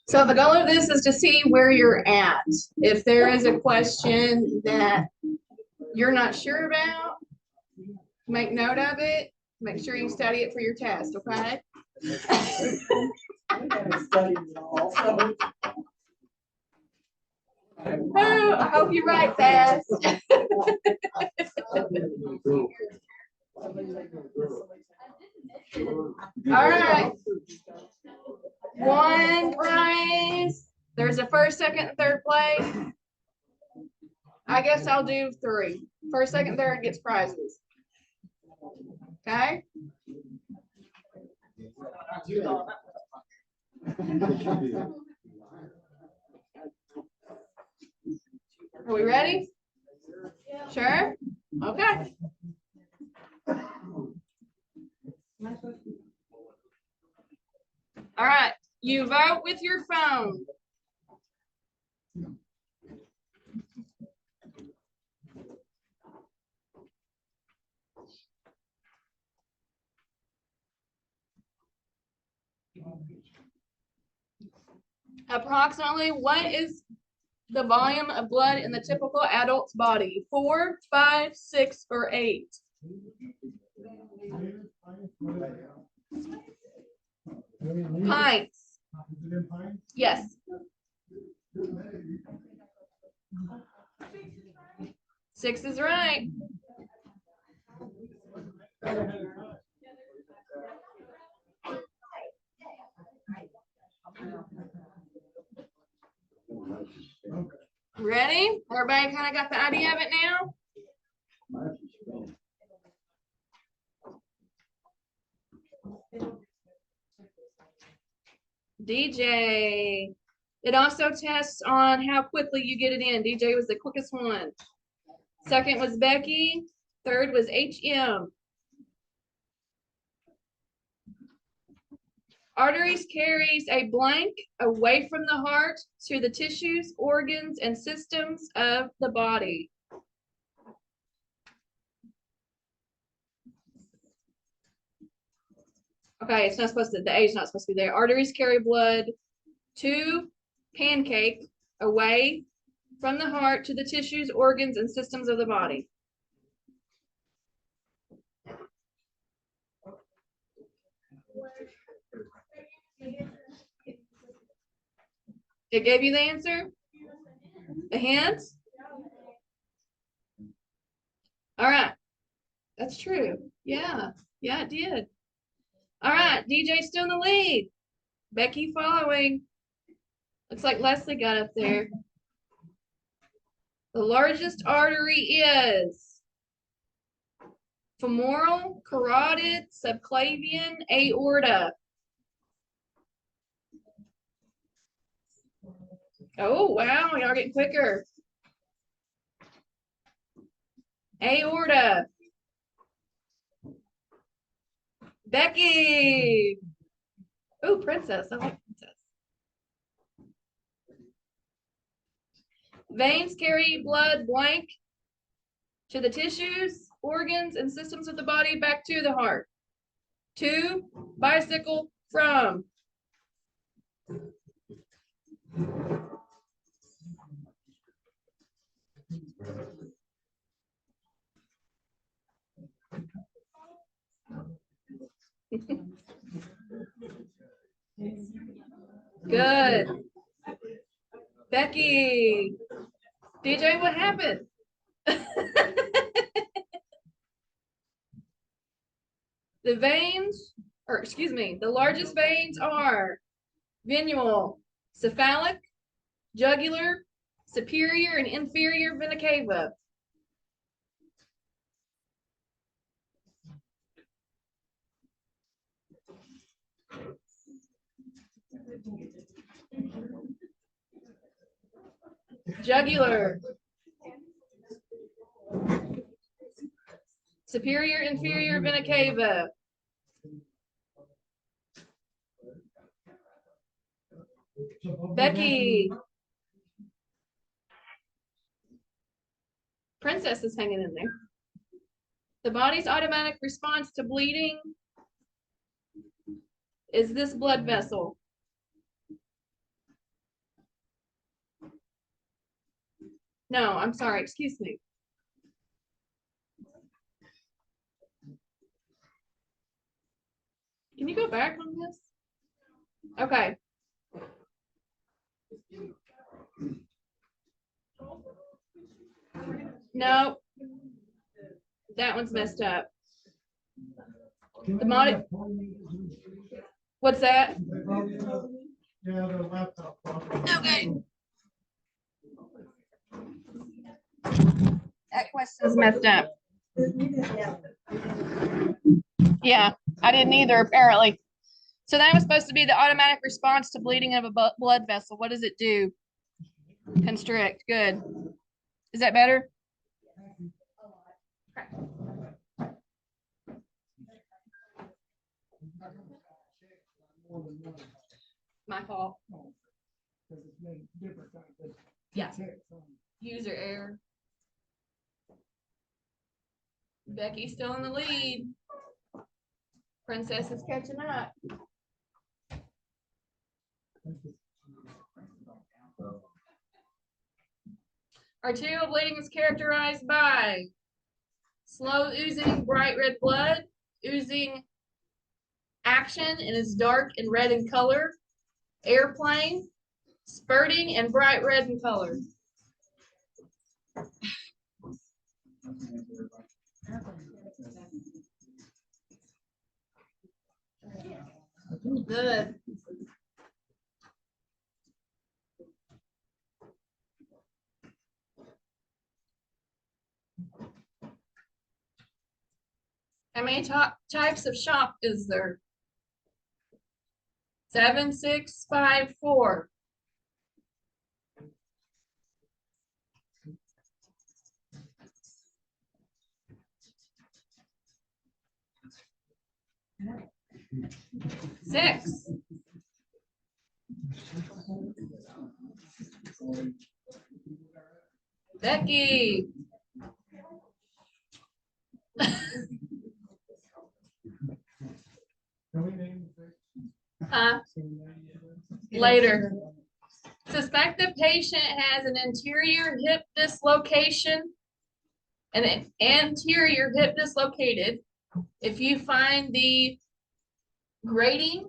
So the goal of this is to see where you're at. If there is a question that you're not sure about, make note of it. Make sure you study it for your test, okay? Oh, I hope you write fast. All right. One prize. There's a first, second, and third place. I guess I'll do 3. First, second, third gets prizes. Okay. Are we ready? Sure? Okay. All right. You vote with your phone. Approximately what is the volume of blood in the typical adult's body? 4, 5, 6, or 8? Pints. Yes. 6 is right. Ready? Everybody kind of got the idea of it now? DJ. It also tests on how quickly you get it in. DJ was the quickest one. Second was Becky. Third was HM. Arteries carries a blank away from the heart to the tissues, organs, and systems of the body. Okay, it's not supposed to, the A is not supposed to be there. Arteries carry blood to pancake away from the heart to the tissues, organs, and systems of the body. It gave you the answer? The hands? All right. That's true. Yeah. Yeah, it did. All right. DJ still in the lead. Becky following. Looks like Leslie got up there. The largest artery is femoral, carotid, subclavian, aorta. Oh, wow. Y'all getting quicker. Aorta. Becky. Oh, Princess. I like Princess. Veins carry blood blank to the tissues, organs, and systems of the body back to the heart. To, bicycle, from. Good. Becky. DJ, what happened? The veins, or excuse me, the largest veins are venule, cephalic, jugular, superior, and inferior vena cava. Jugular, superior, inferior vena cava. Becky. Princess is hanging in there. The body's automatic response to bleeding is this blood vessel? No, I'm sorry, excuse me. Can you go back on this? Okay. No, that one's messed up. The mod. What's that? Yeah, the laptop. Okay. That question's messed up. Yeah, I didn't either, apparently. So that was supposed to be the automatic response to bleeding of a blood vessel. What does it do? Constrict. Good. Is that better? My fault. Yeah. User error. Becky's still in the lead. Princess is catching up. Arterial bleeding is characterized by slow oozing bright red blood, oozing action and is dark and red in color, airplane, spurting, and bright red in color. Good. How many types of shock is there? 7, 6, 5, 4. Six. Becky. Later. Suspect the patient has an anterior hip dislocation and an anterior hip dislocated. If you find the grading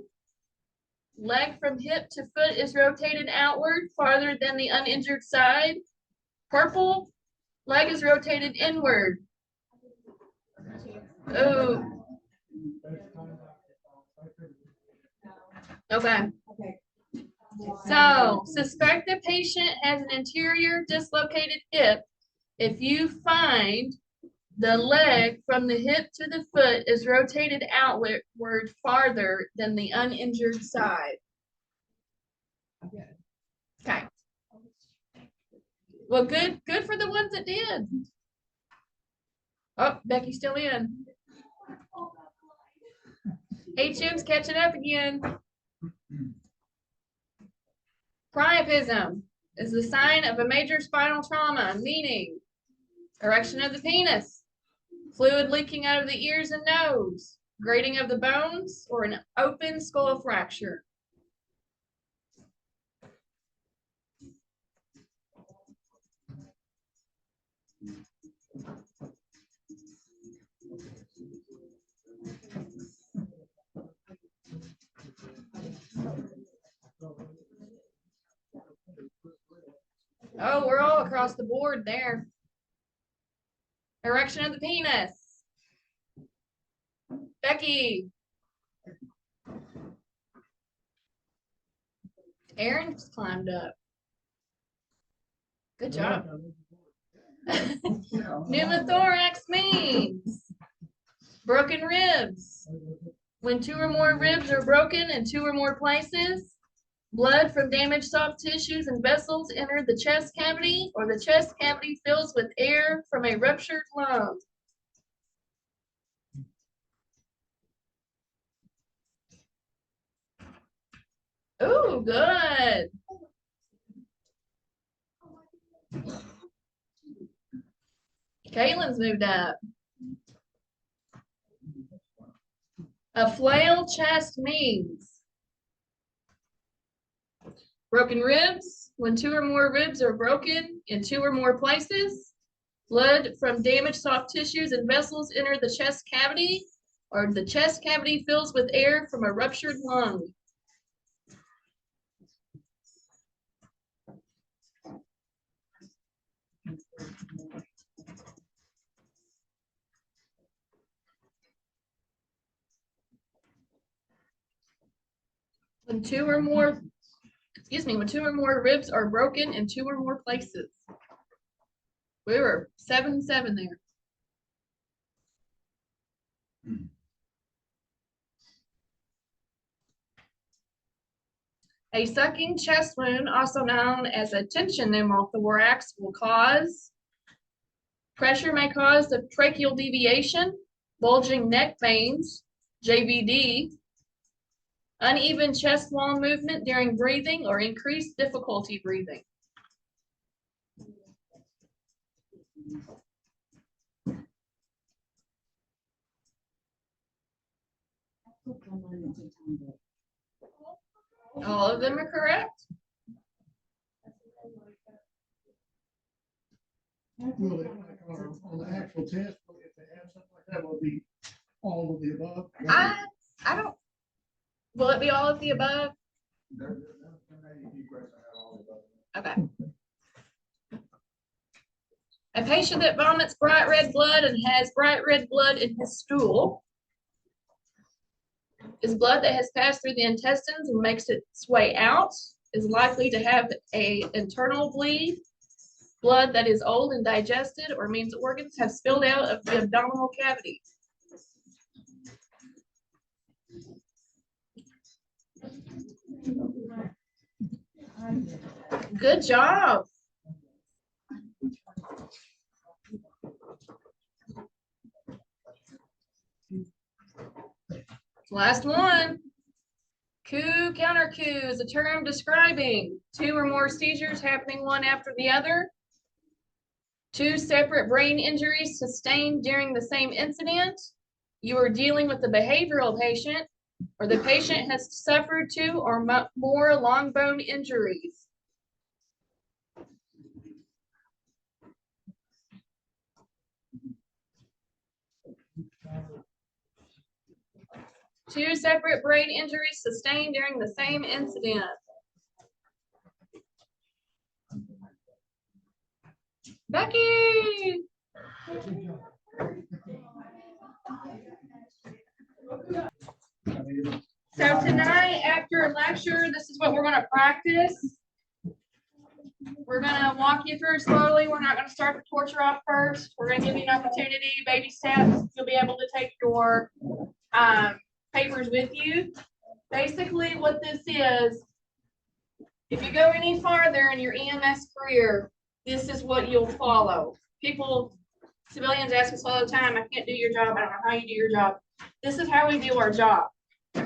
leg from hip to foot is rotated outward farther than the uninjured side, purple leg is rotated inward. Oh. Okay. So, suspect the patient has an anterior dislocated hip. If you find the leg from the hip to the foot is rotated outward farther than the uninjured side. Okay. Well, good for the ones that did. Oh, Becky's still in. HM's catching up again. Priapism is the sign of a major spinal trauma, meaning erection of the penis, fluid leaking out of the ears and nose, grating of the bones, or an open skull fracture. Oh, we're all across the board there. Erection of the penis. Becky. Aaron just climbed up. Good job. Pneumothorax means broken ribs. When 2 or more ribs are broken in 2 or more places, blood from damaged soft tissues and vessels enter the chest cavity, or the chest cavity fills with air from a ruptured lung. Oh, good. Caitlin's moved up. A flail chest means Broken ribs, when 2 or more ribs are broken in 2 or more places. Blood from damaged soft tissues and vessels enter the chest cavity, or the chest cavity fills with air from a ruptured lung. When 2 or more, when 2 or more ribs are broken in 2 or more places. We were 7-7 there. A sucking chest wound, also known as a tension pneumothorax, will cause pressure may cause the tracheal deviation, bulging neck veins, JVD, uneven chest wall movement during breathing, or increased difficulty breathing. All of them are correct. Will it, like, on the actual test, if they have something like that, will it be all of the above? I don't, will it be all of the above? Okay. A patient that vomits bright red blood and has bright red blood in his stool is blood that has passed through the intestines and makes its way out, is likely to have a internal bleed, blood that is old and digested, or means organs have spilled out of the abdominal cavity. Good job. Last one. Coup counter coup is a term describing 2 or more seizures happening one after the other, 2 separate brain injuries sustained during the same incident. You are dealing with a behavioral patient, or the patient has suffered 2 or more long bone injuries. Two separate brain injuries sustained during the same incident. Becky! So tonight after lecture, this is what we're gonna practice. We're gonna walk you through slowly. We're not gonna start the torture off first. We're gonna give you an opportunity, baby steps. You'll be able to take your papers with you. Basically what this is, if you go any farther in your EMS career, this is what you'll follow. Civilians ask us all the time, I can't do your job, I don't know how you do your job. This is how we do our job.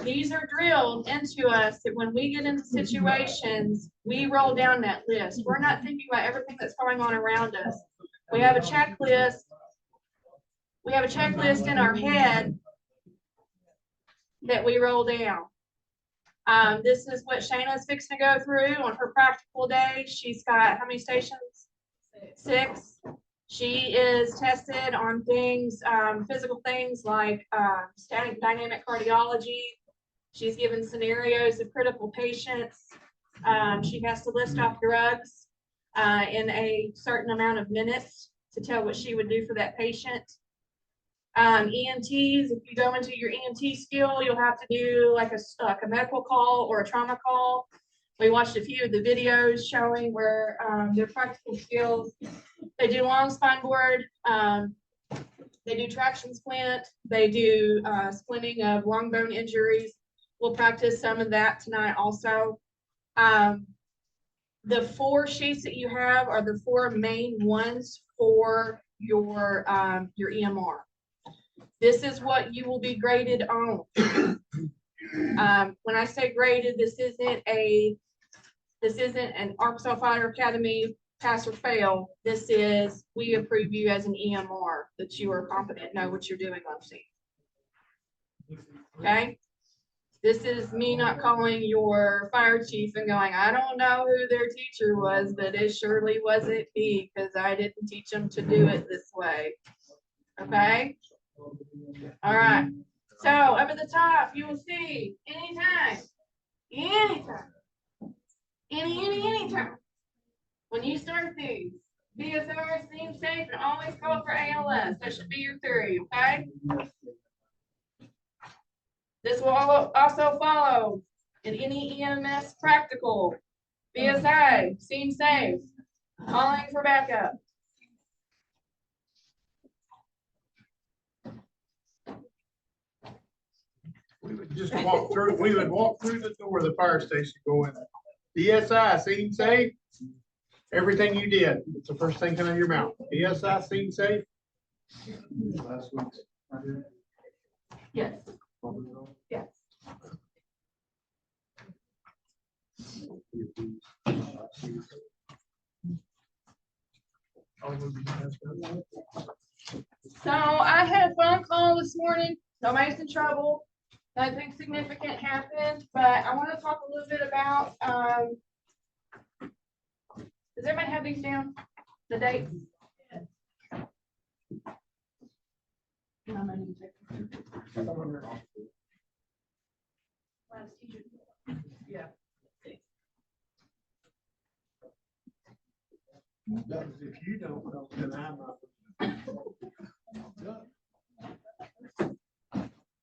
These are drilled into us that when we get into situations, we roll down that list. We're not thinking about everything that's going on around us. We have a checklist. We have a checklist in our head that we roll down. This is what Shayna's fixing to go through on her practical day. She's got how many stations? 6. She is tested on things, physical things like static dynamic cardiology. She's given scenarios of critical patients. She has to list off drugs in a certain amount of minutes to tell what she would do for that patient. EMTs, if you go into your EMT skill, you'll have to do like a medical call or a trauma call. We watched a few of the videos showing where their practical skills. They do long spine board, they do traction splint, they do splinting of long bone injuries. We'll practice some of that tonight also. The 4 sheets that you have are the 4 main ones for your EMR. This is what you will be graded on. When I say graded, this isn't an Arkansas Fire Academy pass or fail. This is, we approve you as an EMR, that you are competent, know what you're doing on scene. Okay? This is me not calling your fire chief and going, I don't know who their teacher was, but it surely wasn't me because I didn't teach them to do it this way. Okay? All right. So up at the top, you will see anytime, anytime. When you start these, BSR, seem safe, and always call for ALS. That should be your theory, okay? This will also follow in any EMS practical. BSI, seem safe, calling for backup. We would just walk through, we would walk through the door of the fire station going, BSI, seem safe. Everything you did, it's the first thing coming out of your mouth. BSI, seem safe. Yes. Yes. So I had a phone call this morning. Nobody's in trouble. Nothing significant happened, but I want to talk a little bit about, does everybody have these down? The dates? Yeah. If you don't know, then I'm not.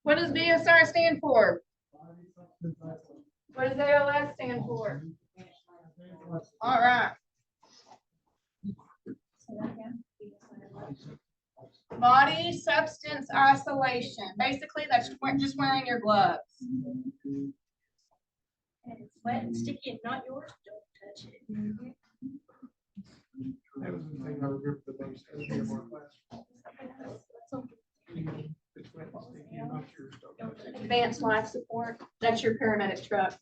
What does BSR stand for? What does ALS stand for? All right. Body substance isolation. Basically, that's just wearing your gloves. And it's wet and sticky and not yours, don't touch it. That was the thing I remember the most. At the end of our class. It's wet and sticky, and not yours, don't touch it. Advanced life support. That's your paramedic truck.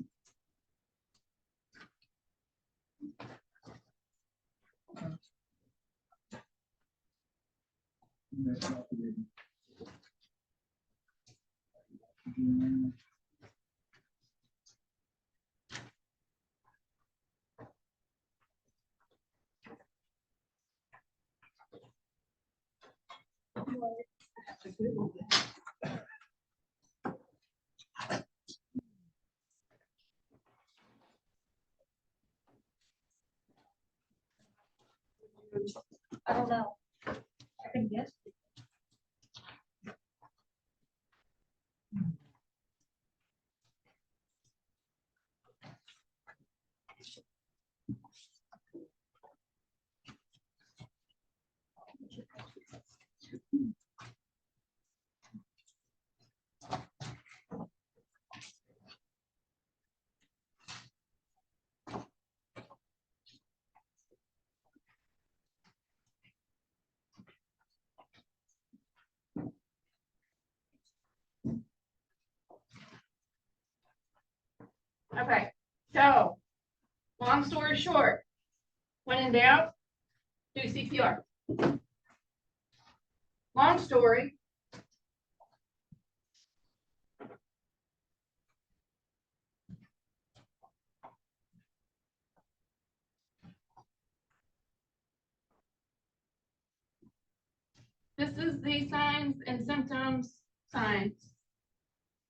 I don't know. I think yes. Okay, so long story short, when in doubt, do CPR. Long story. This is the signs and symptoms, signs.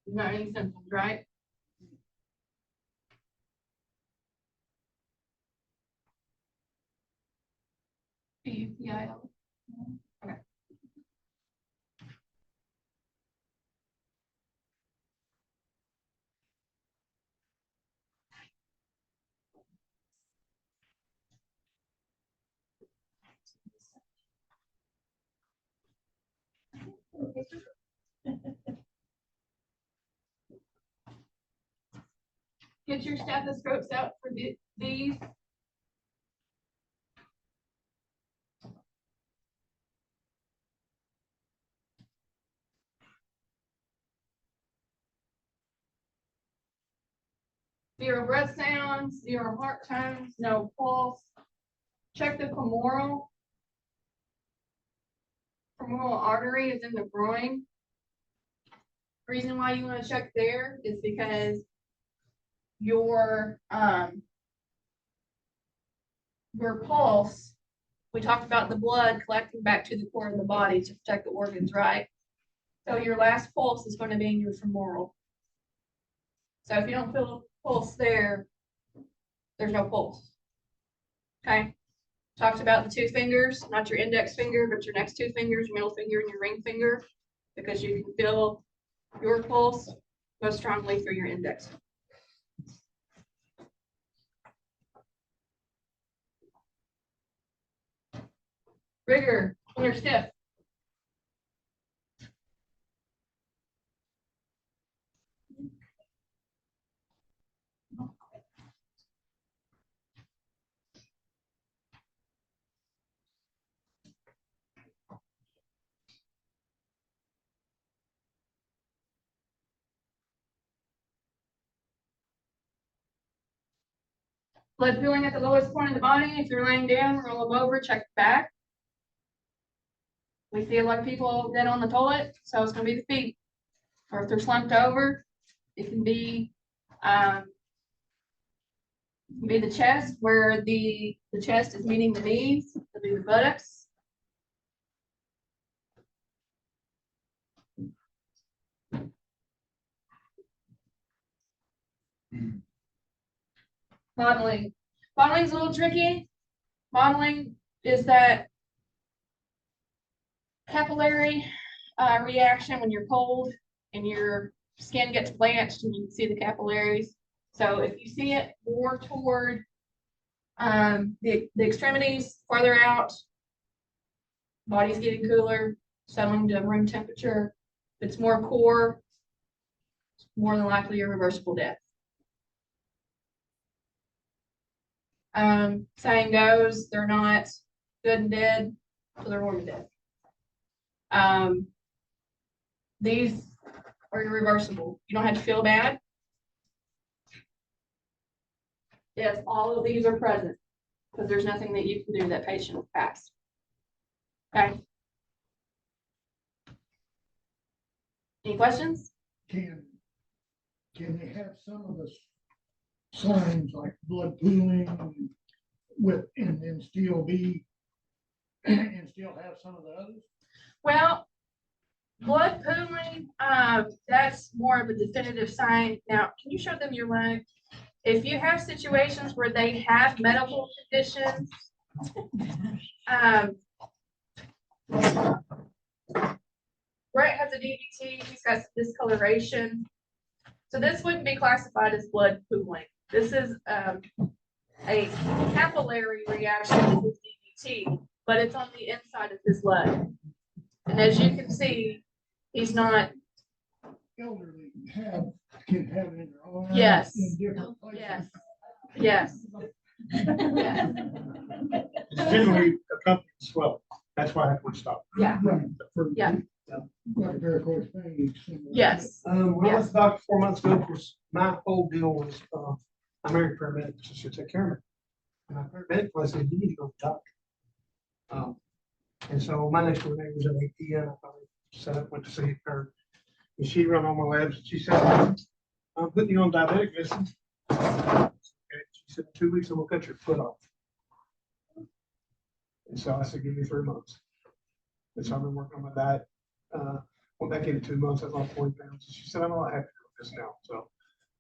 Not any symptoms, right? PUPIL. Okay. Get your stethoscopes out for these. Zero breath sounds, zero heart tones, no pulse. Check the femoral. Femoral artery is in the groin. Reason why you want to check there is because your pulse, we talked about the blood collecting back to the core of the body to protect the organs, right? So your last pulse is going to be in your femoral. So if you don't feel a pulse there, there's no pulse. Okay. Talked about the 2 fingers, not your index finger, but your next 2 fingers, your middle finger and your ring finger, because you can feel your pulse most strongly through your index. Rigor when you're stiff. Blood pooling at the lowest point of the body. If you're laying down, roll them over, check the back. We see a lot of people dead on the toilet, so it's going to be the feet. Or if they're slumped over, it can be the chest, where the chest is meeting the knees. It'll be the buttocks. Modeling. Modeling is a little tricky. Modeling is that capillary reaction when you're cold and your skin gets blanched and you can see the capillaries. So if you see it more toward the extremities, farther out, body's getting cooler, settling to room temperature. If it's more core, it's more than likely irreversible death. Saying goes, they're not good and dead till they're warm and dead. These are irreversible. You don't have to feel bad if all of these are present, because there's nothing that you can do. That patient will pass. Okay. Any questions? Can they have some of the signs like blood pooling and then still be and still have some of the others? Well, blood pooling, that's more of a definitive sign. Now, can you show them your leg? If you have situations where they have medical conditions, Brett has a DVT, he's got some discoloration. So this wouldn't be classified as blood pooling. This is a capillary reaction with DVT, but it's on the inside of his leg. And as you can see, he's not. Elderly can have it in their arms. Yes. In different places. Yes. Yes. It's generally accompanied swelling. That's why I have to stop. Yeah. Right. Yeah. Like varicose veins. Yes. When I was a doctor 4 months ago, of course, my whole deal was, I married a paramedic, so she took care of me. And my paramedic was, I said, you need to go to the doctor. And so my next door neighbor was an ATM. I probably set up, went to see her. And she run all my labs. And she said, I'm putting you on diabetic medicine. Okay. She said, 2 weeks, I'm going to cut your foot off. And so I said, give me 3 months. And so I've been working on my diet. Went back in 2 months, I lost 40 pounds. And she said, I'm not happy with this now. So,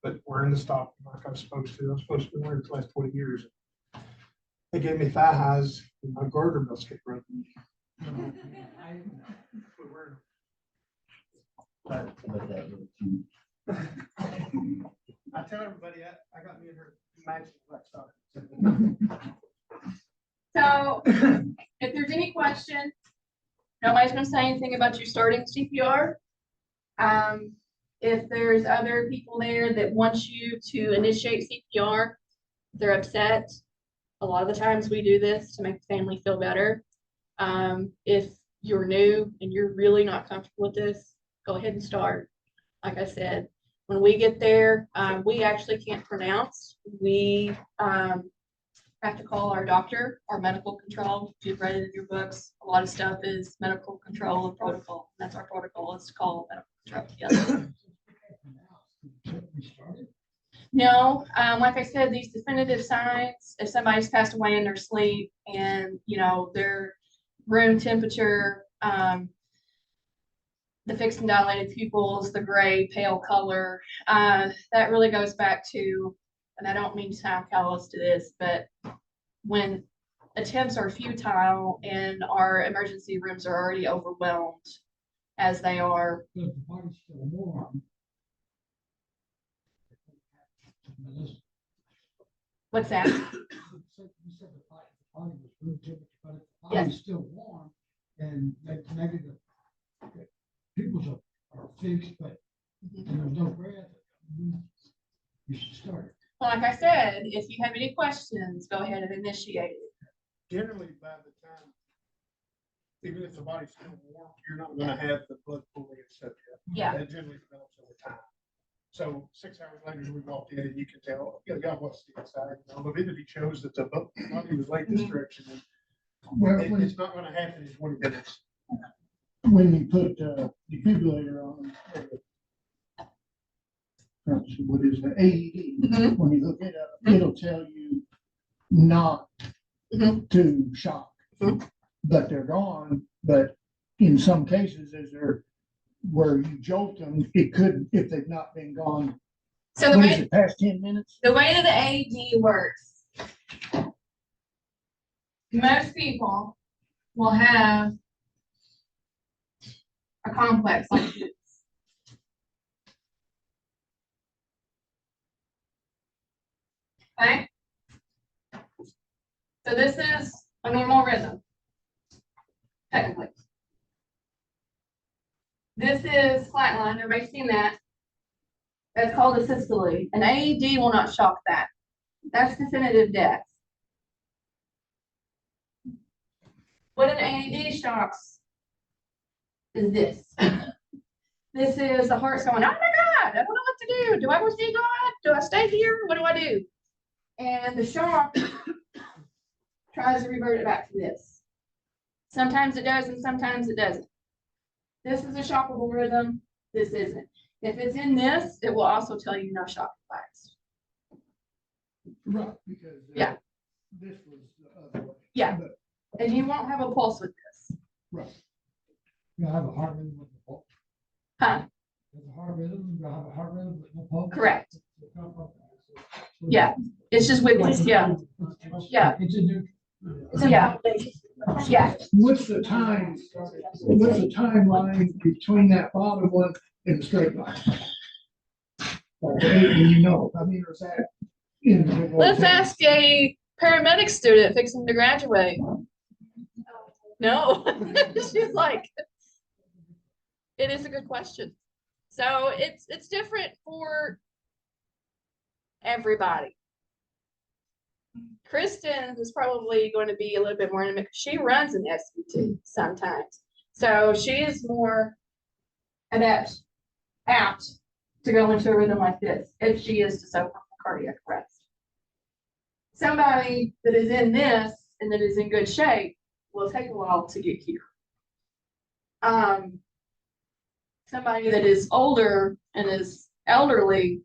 but we're in the stock like I was supposed to. I was supposed to be wearing it the last 20 years. They gave me thigh highs and my garter belts kept running. I tell everybody I got me in her matching black stock. So if there's any question, nobody's going to say anything about you starting CPR. If there's other people there that want you to initiate CPR, they're upset. A lot of the times we do this to make the family feel better. If you're new and you're really not comfortable with this, go ahead and start. Like I said, when we get there, we actually can't pronounce. We have to call our doctor, our medical control. If you've read it in your books, a lot of stuff is medical control and protocol. That's our protocol, is to call medical control together. No, like I said, these definitive signs, if somebody's passed away in their sleep and, you know, their room temperature, the fixed and dilated pupils, the gray, pale color, that really goes back to, and I don't mean to sound callous to this, but when attempts are futile and our emergency rooms are already overwhelmed as they are. Because the body's still warm. What's that? You said the body was room temperature, but if the body's still warm, and that's negative. Pupils are fixed, but and there's no breath. You should start. Well, like I said, if you have any questions, go ahead and initiate it. Generally, by the time, even if the body's still warm, you're not gonna have the blood pooling and stuff yet. Yeah. That generally develops over time. So 6 hours later, we walked in and you can tell, you know, God wants to inside. The divinity shows that the body was laid this direction. Well, And it's not gonna happen in 20 minutes. when you put defibrillator on, what is the AED, when you look it up, it'll tell you not to shock. But they're gone, but in some cases, is there where you jolt them, it could, if they've not been gone, So the what is way it, past 10 minutes? the way that the AED works, most people will have a complex like this. Okay? So this is a normal rhythm, technically. This is flatline, everybody's seen that. That's called a systole. An AED will not shock that. That's definitive death. What an AED shocks is this. This is the heart going, oh my God, I don't know what to do. Do I go see God? Do I stay here? What do I do? And the shock tries to revert it back to this. Sometimes it does and sometimes it doesn't. This is a shockable rhythm. This isn't. If it's in this, it will also tell you no shock device. Right, because Yeah. this was the other way. Yeah. But, And you won't have a pulse with this. right. You have a heart rhythm with the pulse. Huh? There's a heart rhythm, you have a heart rhythm with no pulse. Correct. Yeah. It's just wiggly. Yeah. Yeah. It's a new. Yeah. Yeah. What's the timeline between that bottom one and the straight line? You know, I mean, is that individual? Let's ask a paramedic student fixing to graduate. No, she's like, it is a good question. So it's different for everybody. Kristen is probably going to be a little bit more intimate. She runs an SVT sometimes. So she is more apt to go into a rhythm like this if she is to suffer from cardiac arrest. Somebody that is in this and that is in good shape will take a while to get here. Somebody that is older and is elderly,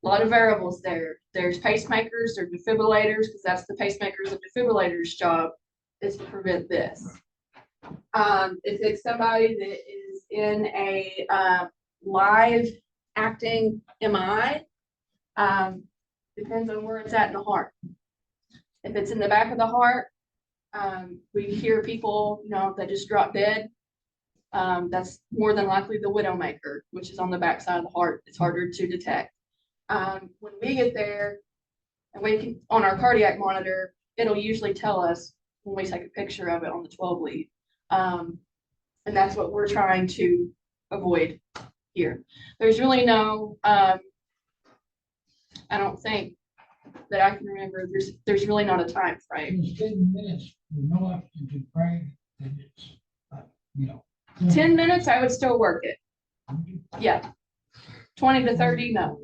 a lot of variables there. There's pacemakers, there's defibrillators, because that's the pacemakers and defibrillators' job is to prevent this. If it's somebody that is in a live acting MI, depends on where it's at in the heart. If it's in the back of the heart, we hear people, you know, that just drop dead. That's more than likely the widowmaker, which is on the back side of the heart. It's harder to detect. When we get there, and we can, on our cardiac monitor, it'll usually tell us when we take a picture of it on the 12 lead. And that's what we're trying to avoid here. There's really no, I don't think that I can remember, there's really not a time frame. In 10 minutes, with no oxygen to brain, and it's, you know. 10 minutes, I would still work it. Yeah. 20 to 30, no.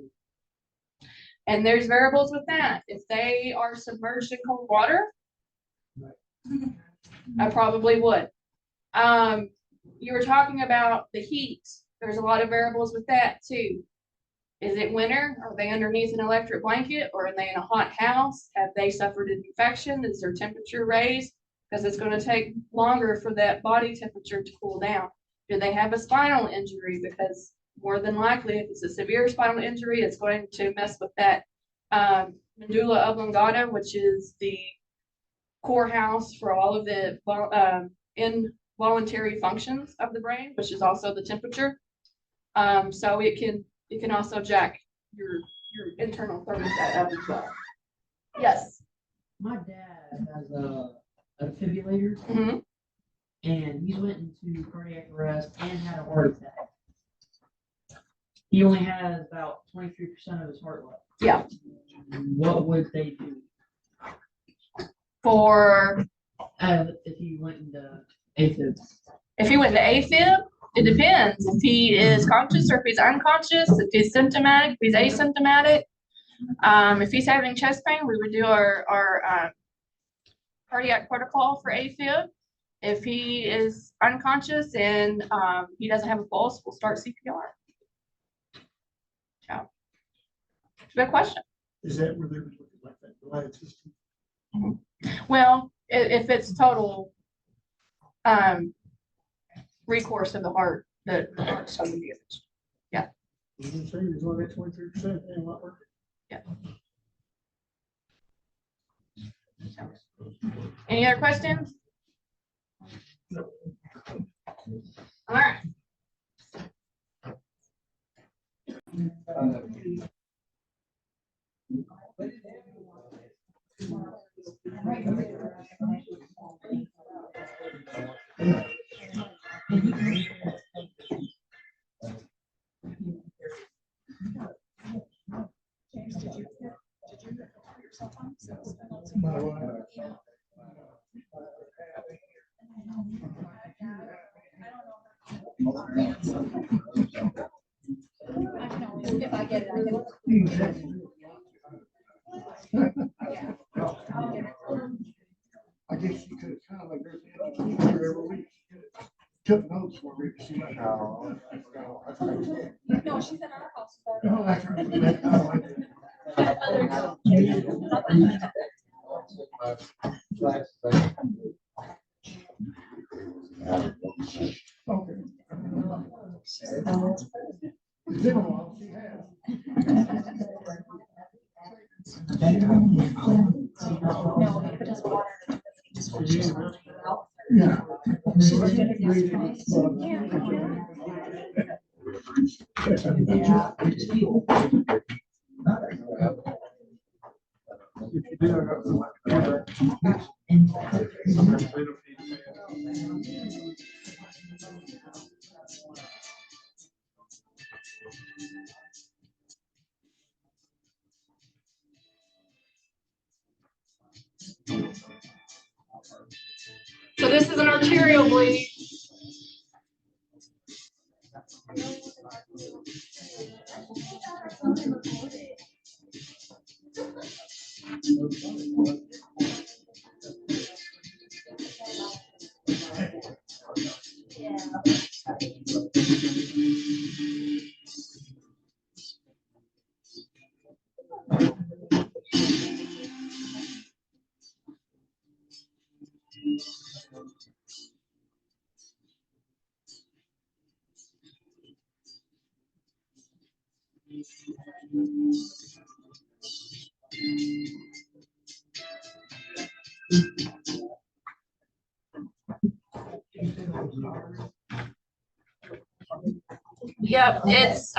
And there's variables with that. If they are submerged in cold water, I probably would. You were talking about the heat. There's a lot of variables with that too. Is it winter? Are they underneath an electric blanket, or are they in a hot house? Have they suffered an infection? Is their temperature raised? Because it's going to take longer for that body temperature to cool down. Do they have a spinal injury? Because more than likely, if it's a severe spinal injury, it's going to mess with that medulla oblongata, which is the core house for all of the involuntary functions of the brain, which is also the temperature. So it can also jack your internal thermostat up as well. Yes. My dad has a defibrillator, Mhm. and he went into cardiac arrest and had a heart attack. He only has about 23% of his heart left. Yeah. What would they do For if he went into AFib? if he went to AFib, it depends. If he is conscious or if he's unconscious, if he's symptomatic, if he's asymptomatic. If he's having chest pain, we would do our cardiac protocol for AFib. If he is unconscious and he doesn't have a pulse, we'll start CPR. So, it's a good question. Is that where they would look at like that delayed system? Well, if it's total recourse of the heart, the heart's totally damaged. You can say there's only 23% and not working. Any other questions? All right. My wife. If I get it, I can. I guess you could kind of like there's an educator every week. Took notes for me. She like, No, she's at our house. oh, that's right. Oh, I did. Okay. It's been a while, she has. No, if it doesn't water. Yeah. So this is an arterial bleed. Yep, it's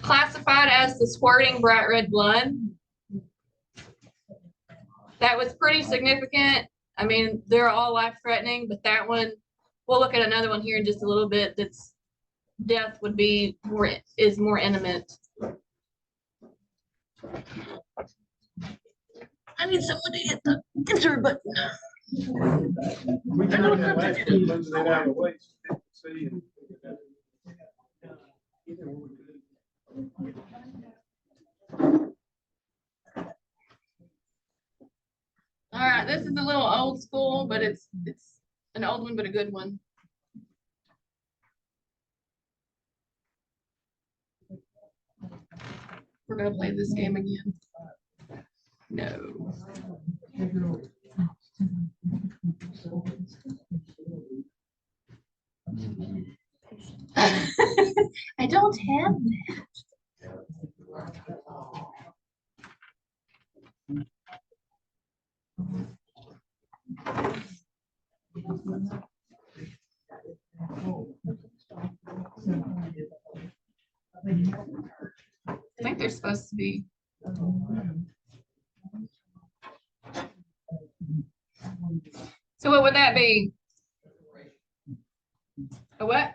classified as the squirting bright red blood. That was pretty significant. I mean, they're all life-threatening, but that one, we'll look at another one here in just a little bit. That's death would be is more imminent. I need someone to hit the insert button. We can look at last one, losing it out of the way. So you can see. All right, this is a little old school, but it's an old one, but a good one. We're gonna play this game again. No. I don't have that. I think they're supposed to be. So what would that be? A what?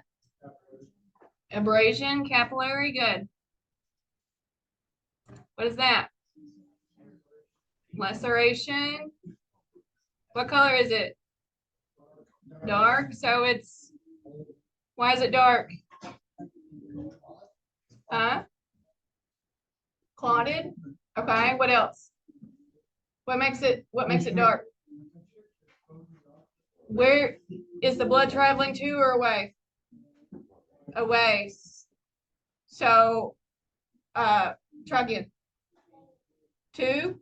Abrasion, capillary, good. What is that? Laceration. What color is it? Dark, so it's, why is it dark? Huh? Clotted? Okay, what else? What makes it dark? Where is the blood traveling to or away? Away. So, try again. Two,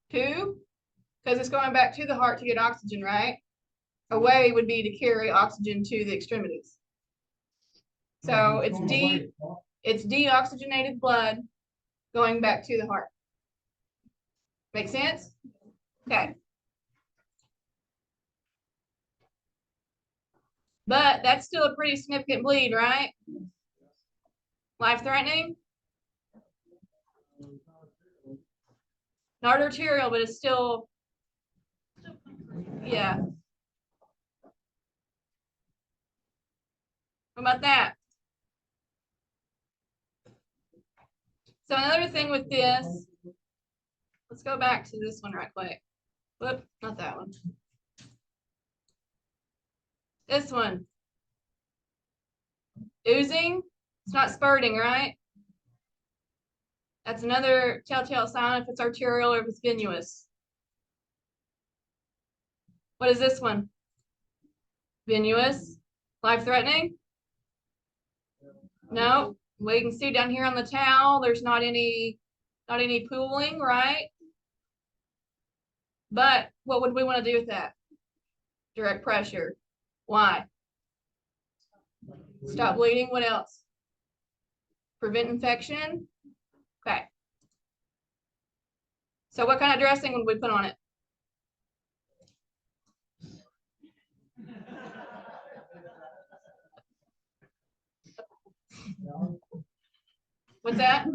because it's going back to the heart to get oxygen, right? Away would be to carry oxygen to the extremities. So it's deoxygenated blood going back to the heart. Make sense? Okay. But that's still a pretty significant bleed, right? Life-threatening? Not arterial, but it's still, yeah. What about that? So another thing with this, let's go back to this one right quick. Whoop, not that one. This one. Oozing, it's not spurting, right? That's another telltale sign if it's arterial or if it's venous. What is this one? Venous. Life-threatening? No. Well, you can see down here on the towel, there's not any pooling, right? But what would we want to do with that? Direct pressure. Why? Stop bleeding. What else? Prevent infection. Okay. So what kind of dressing would we put on it? What's that?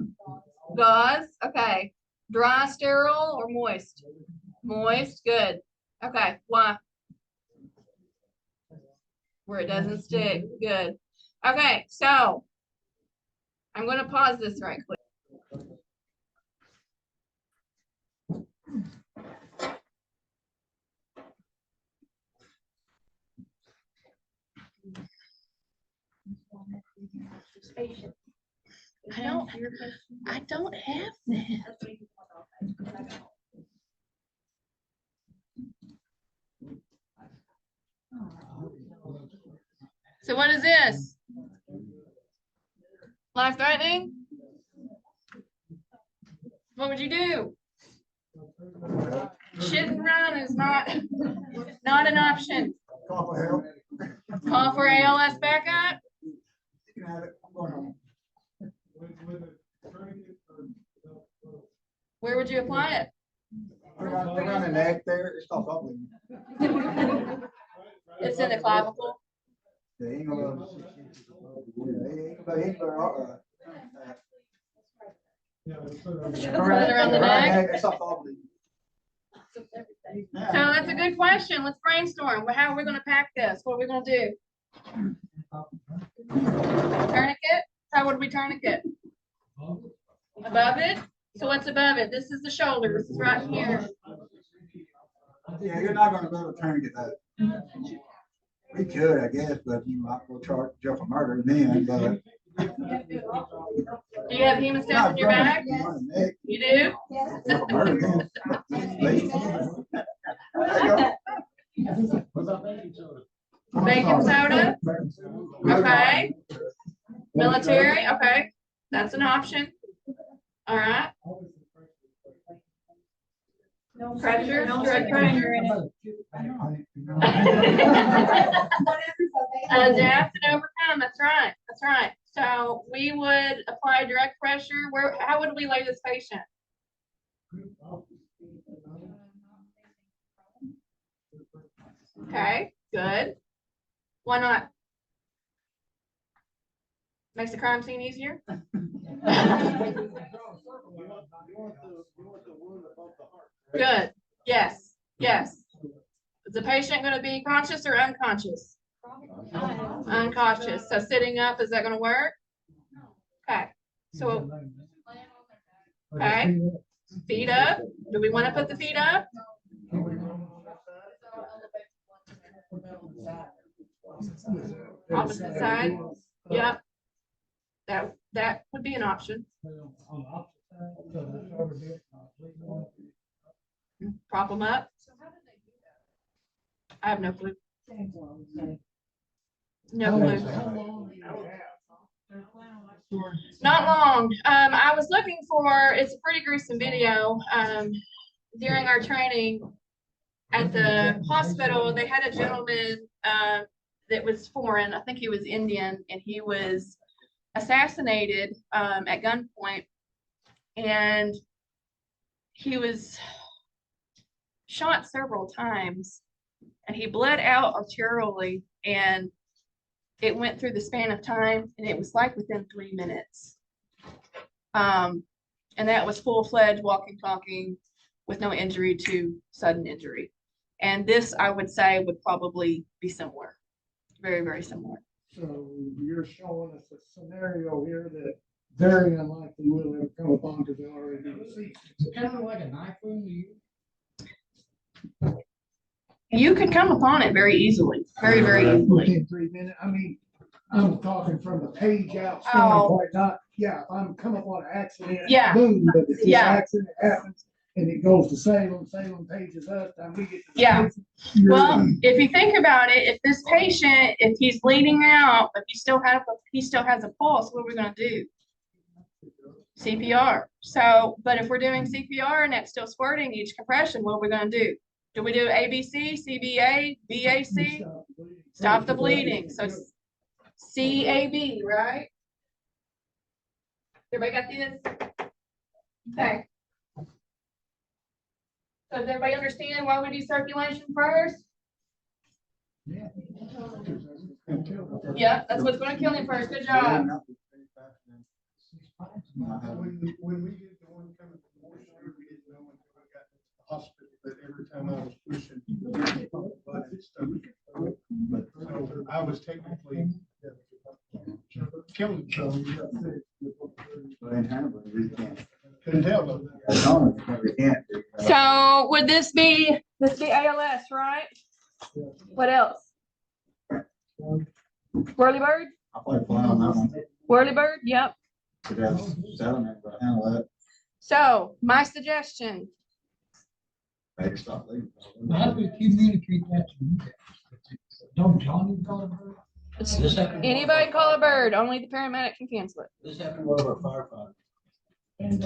Gauze. Okay. Dry, sterile, or moist? Moist. Good. Okay. Why? Where it doesn't stick. Good. Okay. So I'm going to pause this right quick. I don't have that. So what is this? Life-threatening? What would you do? Shit and run is not an option. Call for help. Call for ALS backup? You can have it. I'm going home. Where would you apply it? Around the neck there, it's called bubbling. It's in the clavicle. Yeah, ain't gonna. Put it around the neck. It's called bubbling. So that's a good question. Let's brainstorm. Well, how are we going to pack this? What are we going to do? Tourniquet? How would we tourniquet? Above it? So what's above it? This is the shoulder. This is right here. Yeah, you're not gonna be able to tourniquet that. We could, I guess, but you might go charge Jeff a murder then, but Do you have hemostats in your bag? You do? Baking soda? Okay. Military, okay. That's an option. All right. Pressure, direct pressure. Adapt and overcome. That's right. That's right. So we would apply direct pressure. How would we lay this patient? Okay, good. Why not? Makes the crime scene easier? Good. Yes. Yes. Is the patient going to be conscious or unconscious? Unconscious. So sitting up, is that going to work? Okay. So, okay. Feet up. Do we want to put the feet up? Opposite side. Yep. That would be an option. Prop them up. I have no clue. No clue. Not long. I was looking for, it's a pretty gruesome video. During our training at the hospital, they had a gentleman that was foreign. I think he was Indian, and he was assassinated at gunpoint. And he was shot several times, and he bled out arterially, and it went through the span of time, and it was like within 3 minutes. And that was full-fledged walking, talking with no injury to sudden injury. And this, I would say, would probably be similar. Very, very similar. So you're showing us a scenario here that very unlikely we'll ever come upon because they already deceased. It's kind of like a knife wound to you. You could come upon it very easily, very, very easily. Within 3 minutes. I mean, I'm talking from the page out Oh. standpoint, not, yeah, if I'm coming upon an accident. Yeah. Boom, but if this Yeah. accident happens and it goes to Salem pages up, then we get to. the Yeah. patient, you're- Well, if you think about it, if this patient, if he's bleeding out, but he still has a pulse, what are we gonna do? CPR. So, but if we're doing CPR and it's still squirting each compression, what are we gonna do? Do we do ABC, CBA, BAC? Stop the bleeding. So CAB, right? Everybody got this? Okay. So does everybody understand why we do circulation first? Yeah. Yeah, that's what's gonna kill him first. Good job. When we did the one coming from Morrisburg, we didn't know until we got to the hospital that every time I was pushing, blood and stuff. So I was technically killing. Couldn't tell them. So would this be ALS, right? What else? Whirly bird? I'll play fly on that one. Whirly bird, yep. It has sediment, but handle that. So my suggestion, Maybe stop leaving. How do we communicate that to you guys? Don't Johnny call it her? This happened to anybody call a bird, only the paramedic can cancel it. This happened to one of our firefighters. And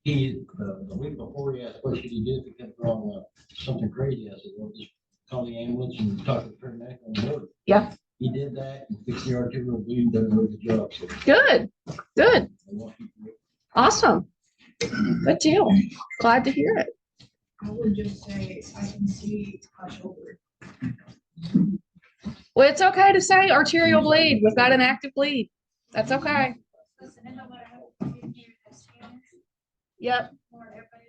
he, the week before, he asked what should he do if he comes wrong, something crazy. I said, well, just call the ambulance and talk to the paramedic on the road. Yeah. He did that and fixed the arterial bleed, done a really good job. So Good, good, I want people to- awesome. Good deal. Glad to hear it. I would just say, I can see my shoulder. Well, it's okay to say arterial bleed without an active bleed. That's okay. Listen, it don't matter how you do this, Yep, or everybody,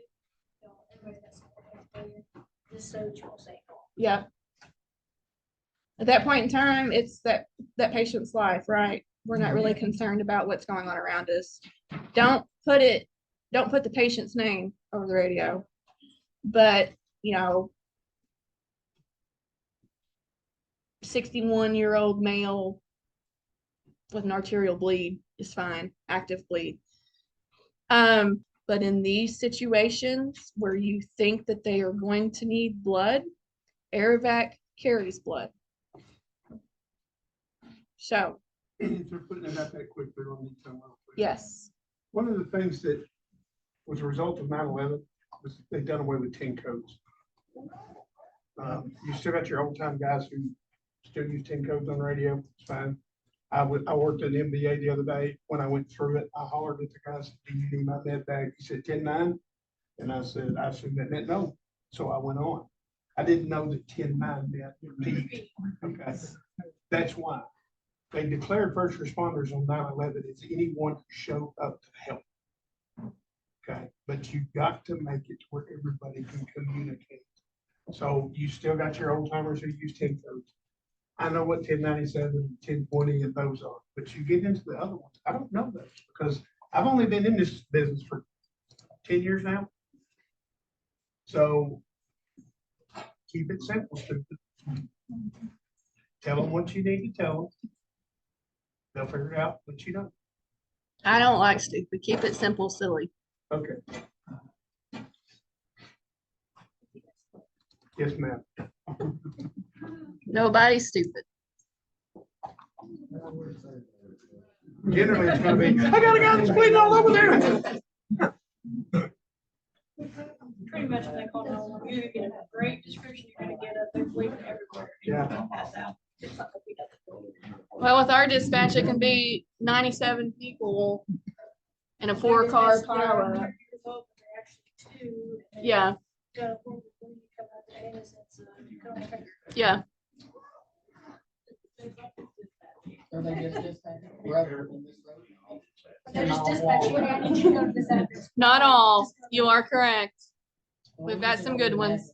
everybody that's just so you will say. yep. At that point in time, it's that patient's life, right? We're not really concerned about what's going on around us. Don't put the patient's name over the radio. But, 61-year-old male, with an arterial bleed is fine, active bleed. But in these situations where you think that they are going to need blood, AirVac carries blood. So, If they're putting it out that quick, they're gonna need some. yes. One of the things that was a result of 9/11 was they done away with 10 codes. You still got your old time guys who still use 10 codes on radio, it's fine. I worked at MBA the other day. When I went through it, I hollered at the guys, do you need my med bag? He said 10-9. And I said, I assumed that meant no. So I went on. I didn't know that 10-9 meant repeat. Okay, that's why. They declared first responders on 9/11 as anyone who showed up to help. Okay, but you got to make it to where everybody can communicate. So you still got your old timers who use 10 codes. I know what 1097, 1020 and those are, but you get into the other ones. I don't know those because I've only been in this business for 10 years now. So keep it simple, stupid. Tell them what you need to tell them. They'll figure it out, but you don't. I don't like stupid. Keep it simple, silly. Okay. Yes, ma'am. Nobody's stupid. Generally, it's gonna be, I got a guy that's bleeding all over there. Pretty much when they call 911, you're gonna get a great description, you're gonna get up, they're bleeding everywhere. You're Yeah. gonna pass out. It's not gonna be that. Well, with our dispatch, it can be 97 people in a 4-car pileup. They're actually two. and they Yeah, got a horrible bleed coming out their anus, it's, you come on finger. yeah. Or they just dispatch brother in this road. They're just dispatching, I need you to go to this address. Not all. You are correct. We've got some good ones.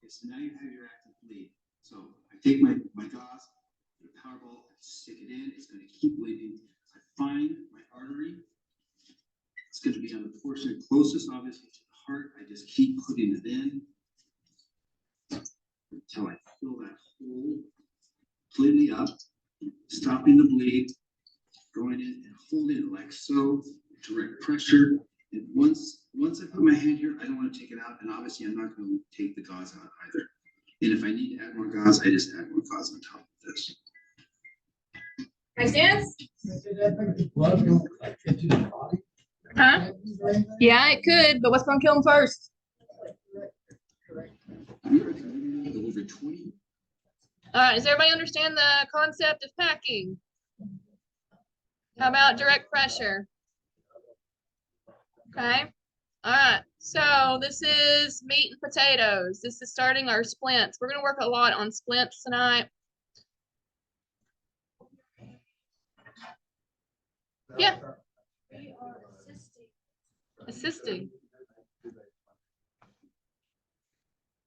So now you have your active bleed. So I take my gauze, the power ball, I stick it in, it's gonna keep bleeding. I find my artery. It's gonna be on the portion closest obviously to the heart. I just keep putting it in until I fill that hole completely up, stopping the bleed, going in and holding it like so, direct pressure. And once I put my hand here, I don't want to take it out, and obviously I'm not going to take the gauze out either. And if I need to add more gauze, I just add more gauze on top of this. Makes sense? Blood go like into the body. Huh? Yeah, it could, but what's gonna kill them first? We are committing over 20. Does everybody understand the concept of packing? How about direct pressure? Okay. All right. So this is meat and potatoes. This is starting our splints. We're going to work a lot on splints tonight. Yeah. We are Assisting.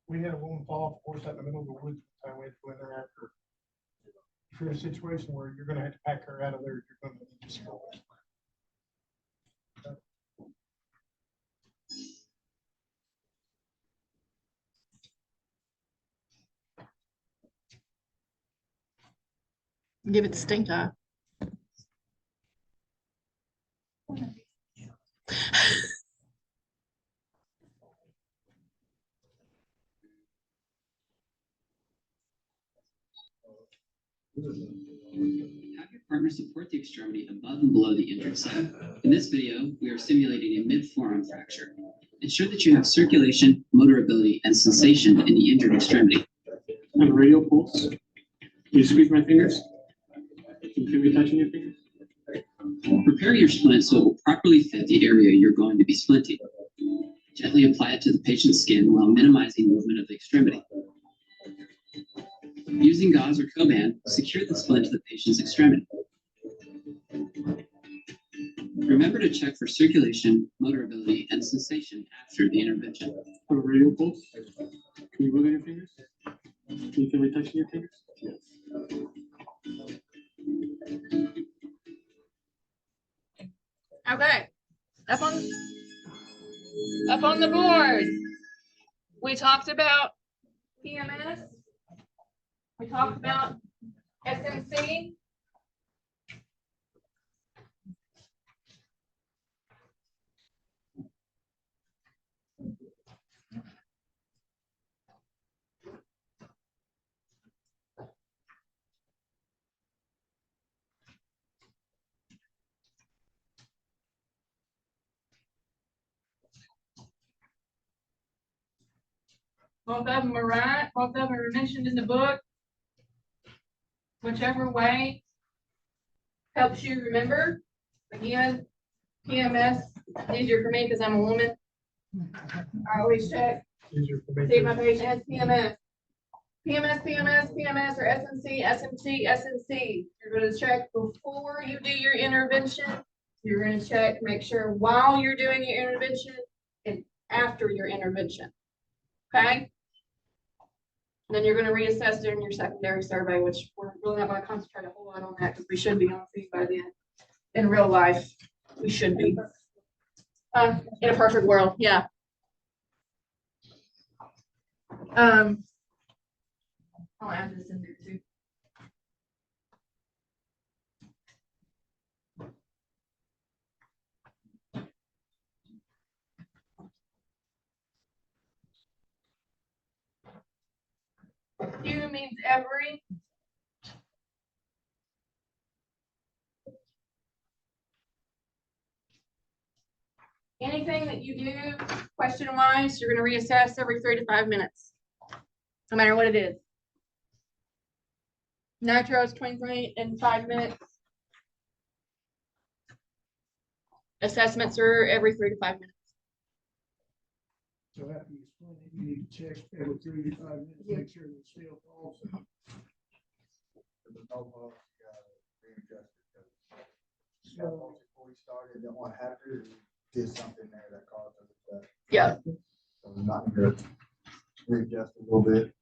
We had a woman fall off a horse out in the middle of the woods. I went to go in there after. If you're in a situation where you're gonna have to pack her out of there, you're gonna need to slow it. Give it the stink eye. Have your partner support the extremity above and below the injured site. In this video, we are simulating a mid-forearm fracture. Ensure that you have circulation, motor ability, and sensation in the injured extremity. I have a radial pulse. Can you squeeze my fingers? Can you feel me touching your fingers? Prepare your splint so it will properly fit the area you're going to be splinting. Gently apply it to the patient's skin while minimizing movement of the extremity. Use Using gauze or Coban, secure the splint to the patient's extremity. Remember to check for circulation, motor ability, and sensation after the intervention. Put a radial pulse. Can you wiggle your fingers? Can you feel me touching your fingers? Okay, up on the board. We talked about PMS. We talked about SMC. Both of them are right. Both of them are mentioned in the book. Whichever way helps you remember. Again, PMS is easier for me because I'm a woman. I always check. Easier for me See if too. my patient has PMS. PMS, or SMC. You're going to check before you do your intervention. You're going to check, make sure while you're doing your intervention and after your intervention. Okay? Then you're going to reassess during your secondary survey, which we're really not going to concentrate a whole lot on that because we should be on feed by then. In real life, we should be. In a perfect world, yeah. I'll add this in there too. Few means every. Anything that you do question wise, you're going to reassess every 3 to 5 minutes, no matter what it is. Nitro is 23 in 5 minutes. Assessments are every 3 to 5 minutes. So after you explain it, you need to check every 3 to 5 minutes, make sure that still falls. So before we started, didn't want to have to, did something there that caused us that. Yeah. So we're not gonna readjust a little bit.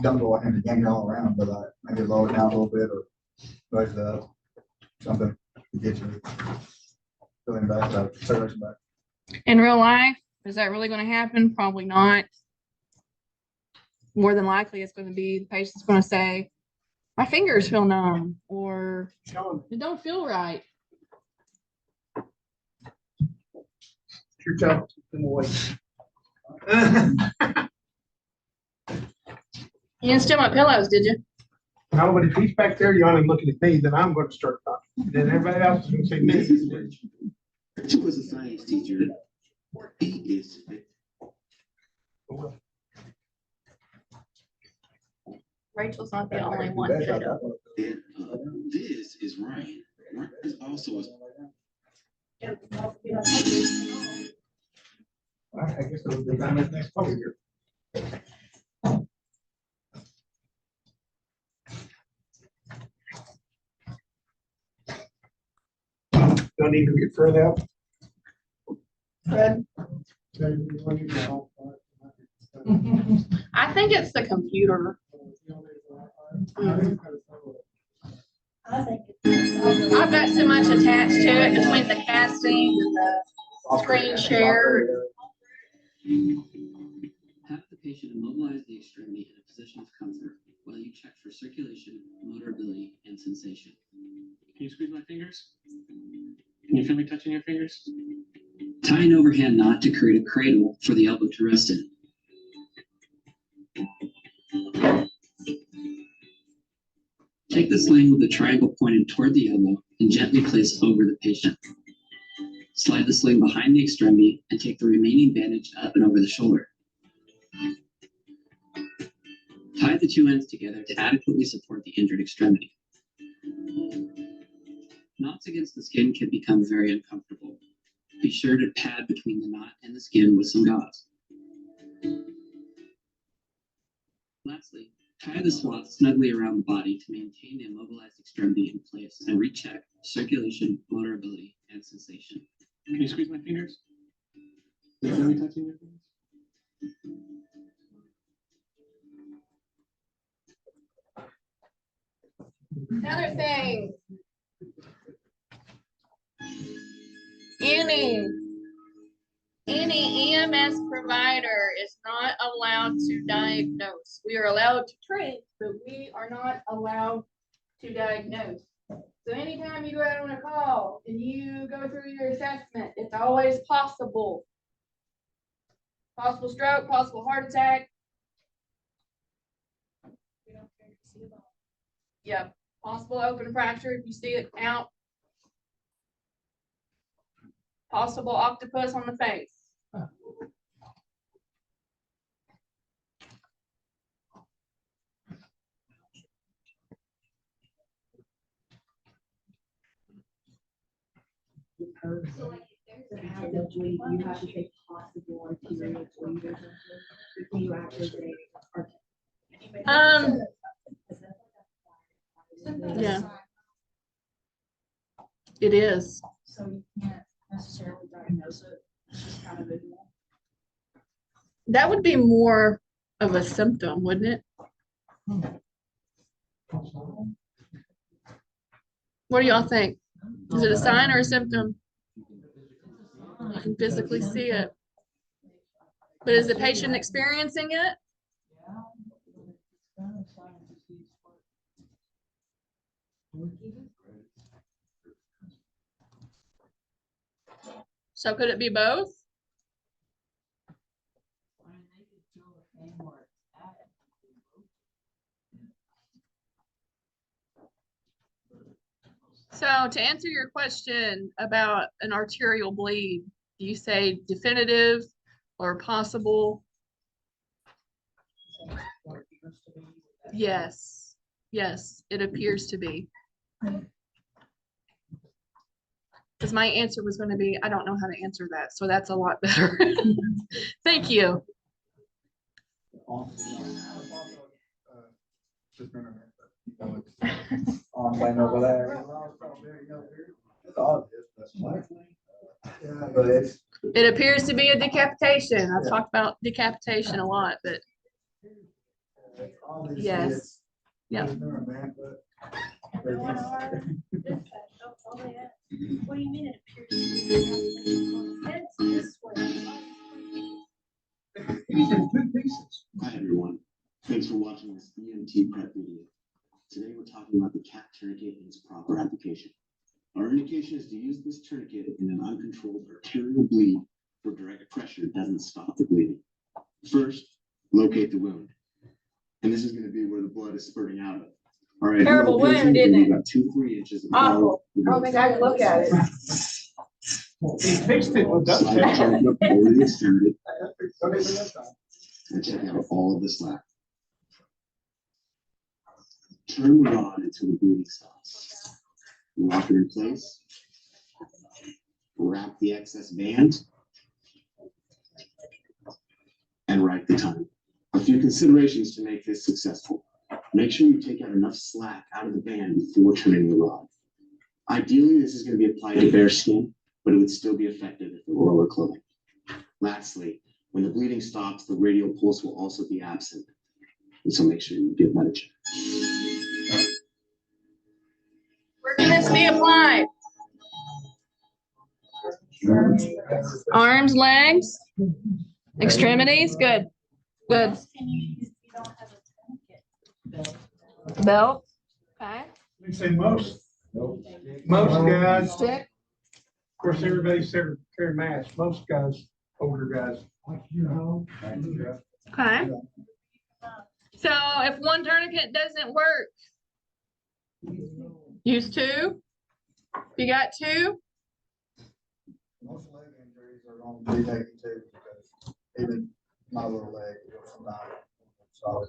Don't go ahead and yank it all around, but maybe lower it down a little bit or raise it up, something to get you feeling back, circulation back. In real life, is that really going to happen? Probably not. More than likely, it's going to be the patient's going to say, my fingers feel numb, or it don't feel right. Your job, keep them away. You didn't steal my pillows, did you? No, but if he's back there yawning, looking at me, then I'm going to start talking. Then everybody else is going to say me. Mrs. Rachel. Rachel was a science teacher. He is. Rachel's not the only one. And this is Ryan. Ryan is also a. I guess it'll be done next probably here. Don't need to get further out. Good. I think it's the computer. I think I've got so much attached to it between the casting and the screen share. Have the patient immobilize the extremity in a position of comfort while you check for circulation, motor ability, and sensation. Can you squeeze my fingers? Can you feel me touching your fingers? Tie an overhand knot to create a cradle for the elbow to rest in. Take the sling with the triangle pointed toward the elbow and gently place over the patient. Slide the sling behind the extremity and take the remaining bandage up and over the shoulder. Tie the two ends together to adequately support the injured extremity. Knots against the skin can become very uncomfortable. Be sure to pad between the knot and the skin with some gauze. Lastly, Tie the swath snugly around the body to maintain the immobilized extremity in place and recheck circulation, motor ability, and sensation. Can you squeeze my fingers? Is it really touching your fingers? Another thing. Any EMS provider is not allowed to diagnose. We are allowed to treat, but we are not allowed to diagnose. So anytime you go out on a call and you go through your assessment, it's always possible. Possible stroke, possible heart attack. Yep, possible open fracture if you see it out. Possible octopus on the face. So like if there's a active bleed, you have to take possible arterial bleed or something. Before you activate Yeah. It is. So you can't necessarily diagnose it, it's just kind of visual. That would be more of a symptom, wouldn't it? What do y'all think? Is it a sign or a symptom? You can physically see it. But is the patient experiencing it? So could it be both? So to answer your question about an arterial bleed, do you say definitive or possible? Yes, yes, it appears to be. Because my answer was going to be, I don't know how to answer that, so that's a lot better. Thank you. Online over there. But it's. It appears to be a decapitation. I've talked about decapitation a lot, but yes. Yeah. What do you mean it appears to be? It's this way. Hi, everyone. Thanks for watching this EMT prep video. Today, we're talking about the CAT tourniquet and its proper application. Our indication is to use this tourniquet in an uncontrolled arterial bleed where direct pressure doesn't stop the bleeding. First, locate the wound. And this is going to be where the blood is spurting out of. All right. Terrible wound, didn't it? About 2-3 inches. Awful. I don't think I can look at it. He fixed it with duct Slide the tape. tourniquet over the extremity and check out all of the slack. Turn the rod until the bleeding stops. Lock it in place. Wrap the excess band. And write the time. A few considerations to make this successful. Make sure you take out enough slack out of the band before turning the rod. Ideally, this is going to be applied to bare skin, but it would still be effective if it were lower clothing. Lastly, when the bleeding stops, the radial pulse will also be absent. And so make sure you give that a check. Where can this be applied? Arms, legs, extremities. Good. Good. What can you use if you don't have a tourniquet? Belt. Okay. We say most guys, of Stick. course, everybody's carrying masks. Most guys, older guys. Like, you know, Okay. So if one tourniquet doesn't work, use two. You got two? Most leg injuries are going to be taken too, because even my little leg, sometimes solid.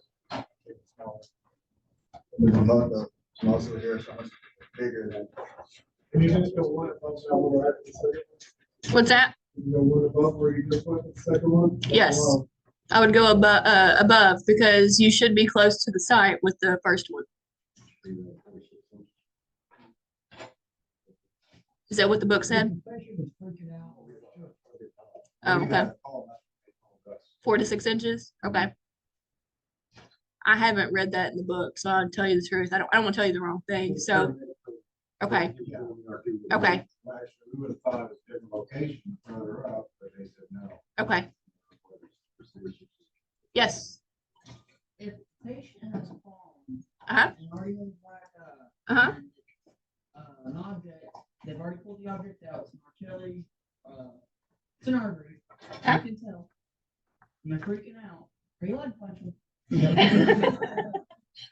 Most of here are so much bigger than. Can you just go one above What's that? You go one above where you just went the second one? Yes. I would go above because you should be close to the site with the first one. Is that what the book said? Oh, okay. 4 to 6 inches. Okay. I haven't read that in the book, so I'll tell you the truth. I don't want to tell you the wrong thing. So, okay. Okay. We would have thought it was a different location further up, but they said no. Okay. Yes. If patient has fallen. Uh-huh. And already in black Uh-huh. an object, they've already pulled the object out, it's an artery, it's an artery, you can tell. And they're freaking out. Are you allowed to punch them?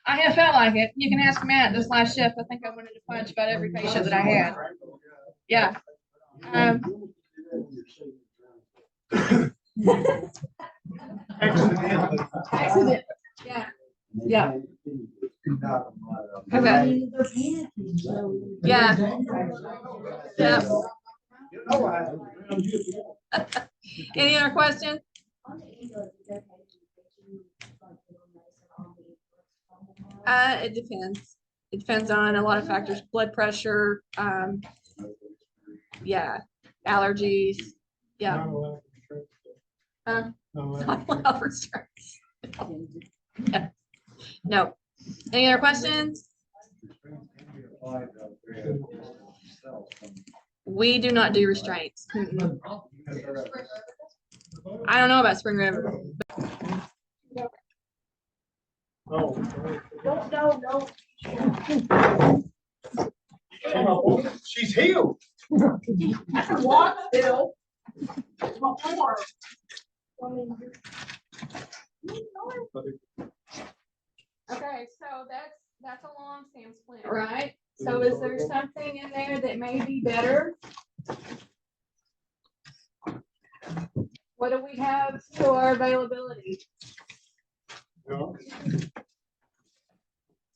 I have felt like it. You can ask Matt this last shift. I think I wanted to punch about every patient that I had. Yeah. Accident. Yeah. Yeah. Okay. They're panicking, so. Yeah. Yeah. Any other questions? It depends. It depends on a lot of factors, blood pressure, yeah, allergies, yeah. No, Not allowed restraints. Yeah. No. Any other questions? We do not do restraints. Mm-mm. I don't know about Spring River. Oh. No. She's healed. Walk still. Okay, so that's a long stem splint, right? So is there something in there that may be better? What do we have for our availability? No.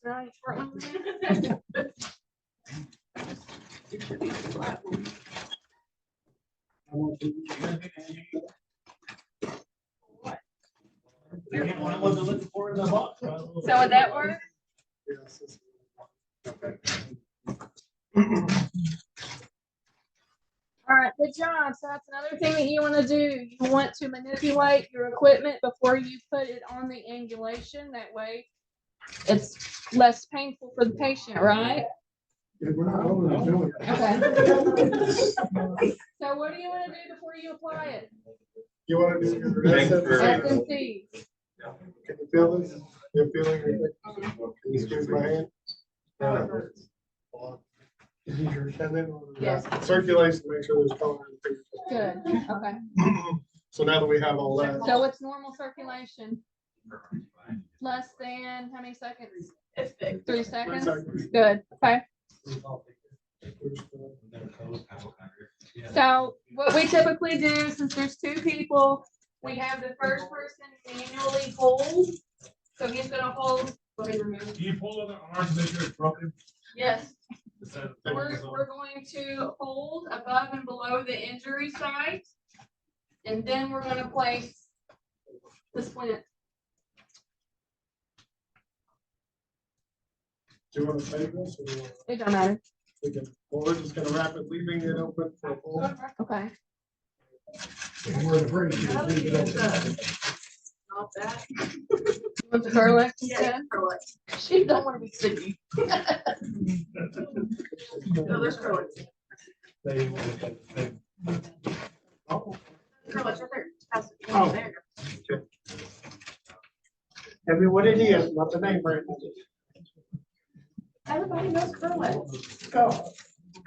Right, short one. So would that work? All right, good job. So that's another thing that you want to do. You want to manipulate your equipment before you put it on the angulation. That way it's less painful for the patient, right? Yeah, we're not over there doing it. Okay. So what do you want to do before you apply it? You want to do your SMC. Can you feel this? You're feeling it? Can you squeeze my hand? Is it your tendon or? Yes. Circulation, make sure there's color. Good. Okay. So now that we have all that. So what's normal circulation? Less than how many seconds? 3 seconds. 3 seconds. Good. Okay. So what we typically do, since there's 2 people, we have the first person manually hold. So he's gonna hold. Let me remove. Do you pull on the arm to make sure it's broken? Yes. We're going to hold above and below the injury site. And then we're gonna place the splint. Do you want to save this? Or do you want It don't matter. we can, well, we're just gonna wrap it, leaving it open for a full. Okay. We're the first to leave it open. Not that. You want the curl instead? She don't want to be sticky. No, there's curl. Oh, Curl right there. That's Oh. there. okay. Tell me what it is, not the name brand. Everybody knows curlet. Go.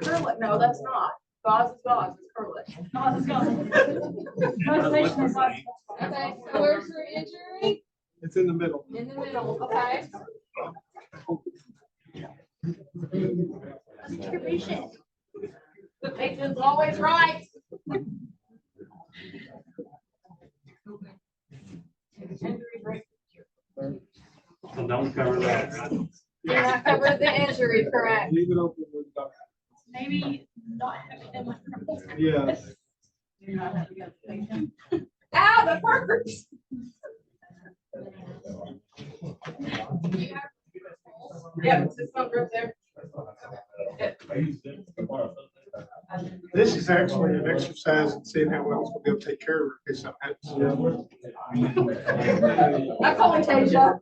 Curlet, no, that's not. Gauze is gauze, it's curlet. Gauze is gauze. Motivation is gauze. Okay, so where's your injury? It's in the middle. In the middle, okay? Listen to your patient. The patient's always right. So don't cover that, right? You're not covering the injury, correct? Leave it open with the doctor. Maybe not having them with. Yes. You're not having a patient. Ow, the purse. Yeah, it's this one right there. This is actually an exercise and seeing how well it's gonna be able to take care of her if something happens. I'm calling Tasia.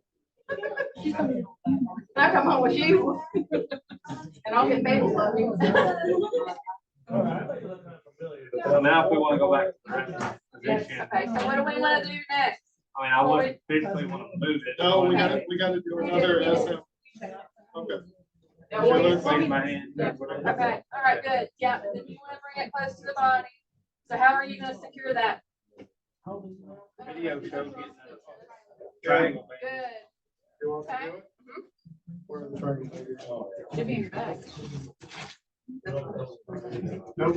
I come home with you. And I'll get Mabel love you. So now if we want to go back. To the rest, Okay, so what do we want to do next? I mean, I would basically want to move it. No, we gotta do another SM. Okay. Yeah, Sure, well, let's wave my hand. okay, all right, good. Yeah, then you want to bring it close to the body. So how are you going to secure that? Video show. Triangle. Good. You want to Okay. do it? Where are the triangle? Should be in your bag. Nope.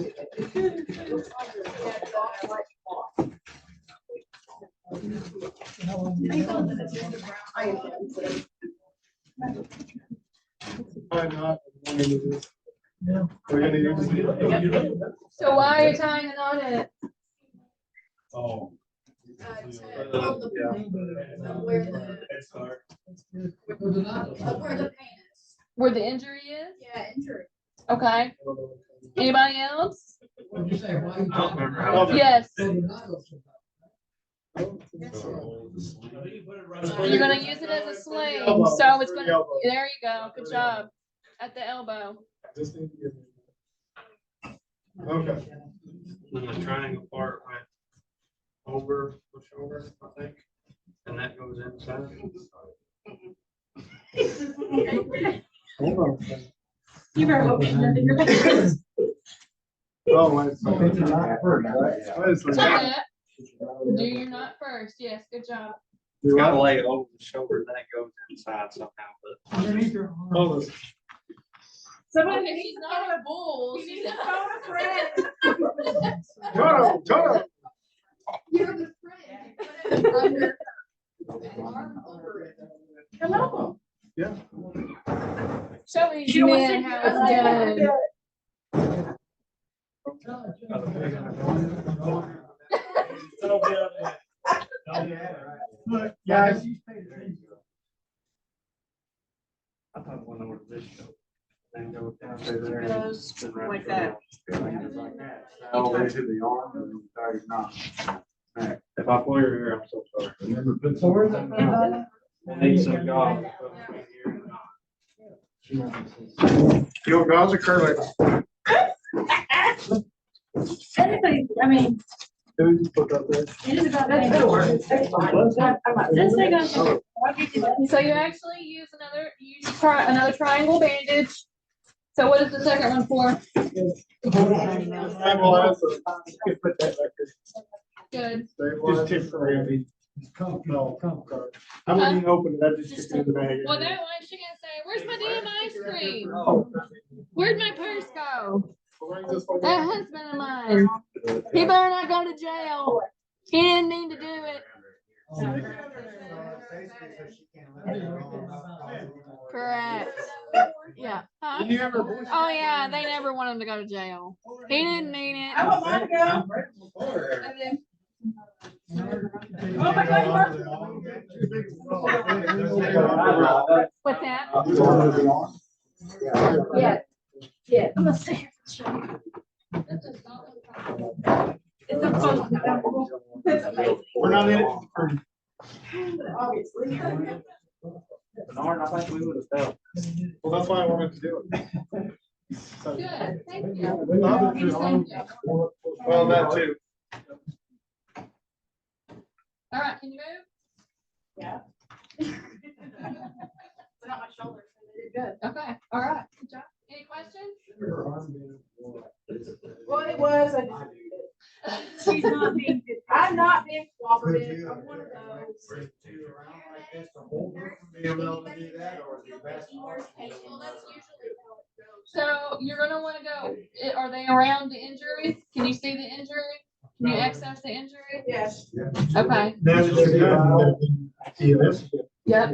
I'm not. Yeah. We're gonna do. So why are you tying the knot in it? Oh. Where the injury is? Yeah, injury. Okay. Anybody else? What'd you say? Why you I don't remember how. Yes. So the knot goes You're gonna use it as a sling, so it's gonna, there you go, good job. At the elbow. Just need to get. Okay. Then the triangle part went over, push over, I think, and that goes inside. Hold on. You better hope it's nothing your bag. Oh, it's. Try that. Do your knot first, yes, good job. It's gotta lay it over the shoulder, then it goes inside somehow, but. underneath your arm. Hold on. Somebody, if she's not a bull, she's a friend. Toto. You're the friend. Put it under the arm over it. Come on. Yeah. Show these men how it's done. Look, guys. I thought one over this shoulder. Then go down to there. Goes spin right like through that. there. All the way to the arm and then tie your knot. If I pull your hair, I'm so sorry. So where's that? I need some gauze. Your gauze or curly? Anything, I mean, Who you put up there? it is about that door. This thing goes. So you actually use another triangle bandage. So what is the second one for? Put that back there. Good. Just temporary. No, card. I wouldn't even open it, I just stick it in the bag. Well, that way she gonna say, where's my damn ice cream? Oh. Where'd my purse go? Well, this one- That husband of mine. He better not go to jail. He didn't mean to do it. Correct. Yeah. Huh? You ever- Oh, yeah, they never want him to go to jail. He didn't mean it. I want mine to go. And then. Oh my God, What's that? Yeah. Yeah. I'm gonna say. It's a fun. We're not in it for Obviously. Bernard, I think we would have felt. well, that's why I wanted to do it. So- Good, thank you. Well, that too. All right, can you move? Yeah. It's not my shoulder, so they did good. Okay, all right, good job. Any questions? Well, it was, she's not being, I'm not being cooperative, I'm one of those. So you're gonna wanna go, are they around the injury? Can you see the injury? Can you access the injury? Yes. Okay, Now that you're done, see this? yep,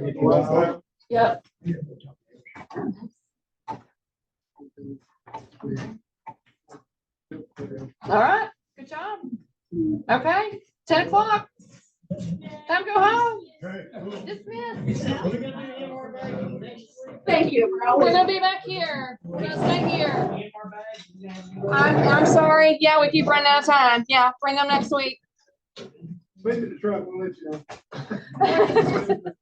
yep. All right, good job. Okay, 10 o'clock. Time to go home. Dismissed. We're gonna do EMR bags next week. Thank you. We're gonna be back here. We're gonna stay here. EMR bags, you guys do- I'm sorry. Yeah, we keep running out of time. Yeah, bring them next week. Wait in the truck, we'll let you know.